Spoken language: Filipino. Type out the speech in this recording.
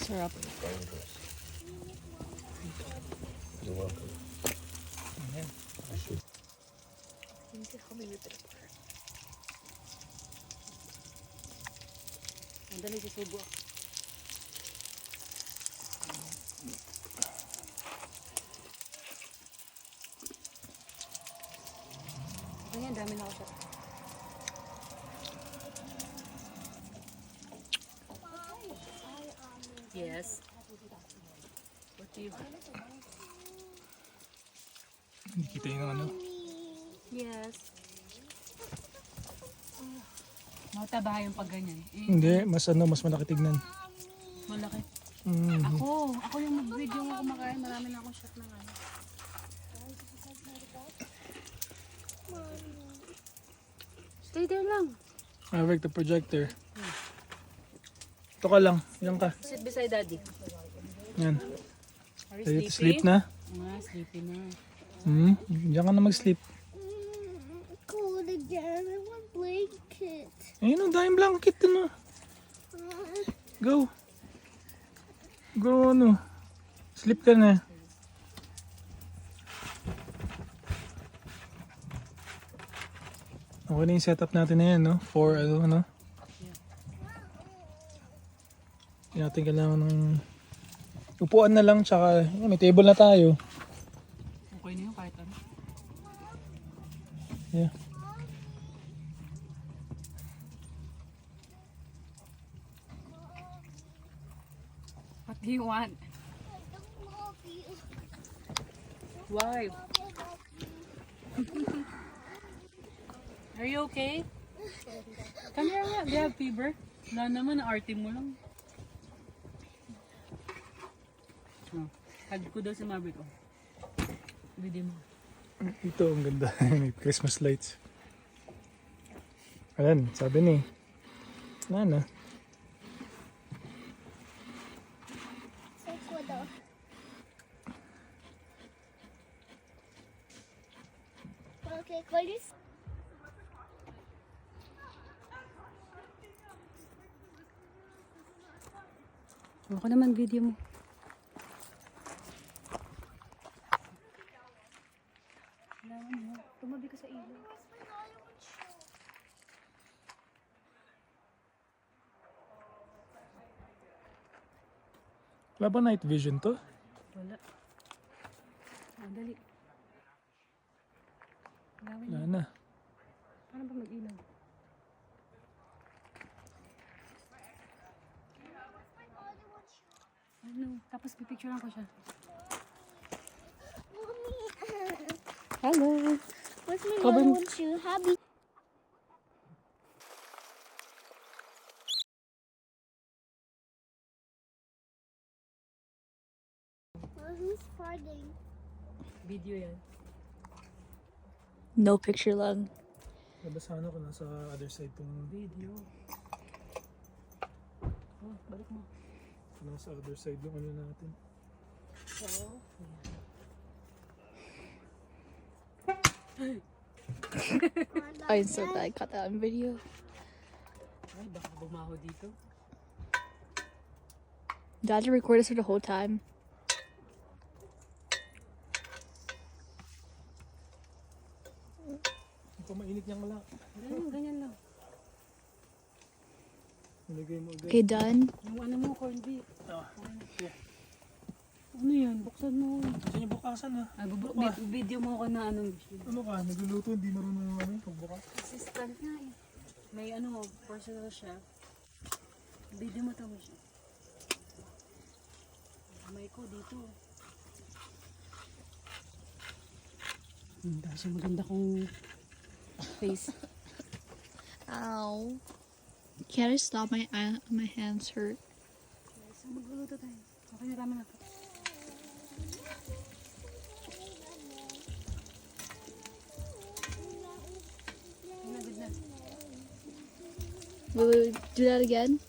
Sarap. You're welcome. Ayan. Hindi kami nag-prepare. Ang dali susubo ako. Ayan, dami na ako siya. Yes. What do you have? Hindi kita yung ano. Yes. Mataba yung pag ganyan. Hindi, mas ano, mas malaki tignan. Malaki. Mm. Ako yung mag-video nga kumakain. Marami na akong shot ng ano. Stay there lang. I work the projector. Ito ka lang. Yan ka. Sit beside daddy. Yan. Are you Ready sleepy? to sleep na? Sleepy na. Diyan ka na mag-sleep. Cold again. I want blanket. Ayun o, dahil blanket ano. Go. Go ano. Sleep ka na. Okay na yung setup natin na yan, no? For ano. Hindi natin kailangan ng upuan na lang, tsaka may table na tayo. Okay na yun kahit ano. Yeah. What do you want? Love you. Why? Are you okay? Come here nga. Do you have fever? Wala naman, na-arte mo lang. Oh, hug ko daw si Maverick. Oh. Video mo. Ito, ang ganda. May Christmas lights. Ayan, sabi ni Nana. Six widow. Okay, Corey's. Ako naman video mo. Kailangan mo. Tumabi ka sa ilaw. Wala ba night vision to? Wala. Dali. Kailangan Wala mo. na. Paano ba mag-ilaw? Ano? Tapos pipicturean ko siya. Hello. Where's my Cover little me. one shoe? Happy. Who's farting? Video yan. No picture lang. Nabasaan ako nasa other side tong Video. Oh, balik mo. nasa other side yung ano natin. Oo. I'm so glad I caught that on video. Ay, baka bumaho dito. Dad recorded us for the whole time. Hindi pa mainit niyang wala. Ganyan lang. Nilagay mo agad. Okay, done. Yung ano mo, corned beef. Ah, yeah. Ano yan? Buksan mo. Gusto niyo bukasan ha? Video mo ako na anong gusto. Ano ka? Nagluluto, hindi marunong yung ano, pagbukas. Assistant nga eh. May ano, personal chef. Video mo to mo siya. Kamay ko dito. Dahil siya maganda kong face. Ow. Can't I stop? My hands hurt. So magluluto tayo. Okay na, tama na to. Will we do that again?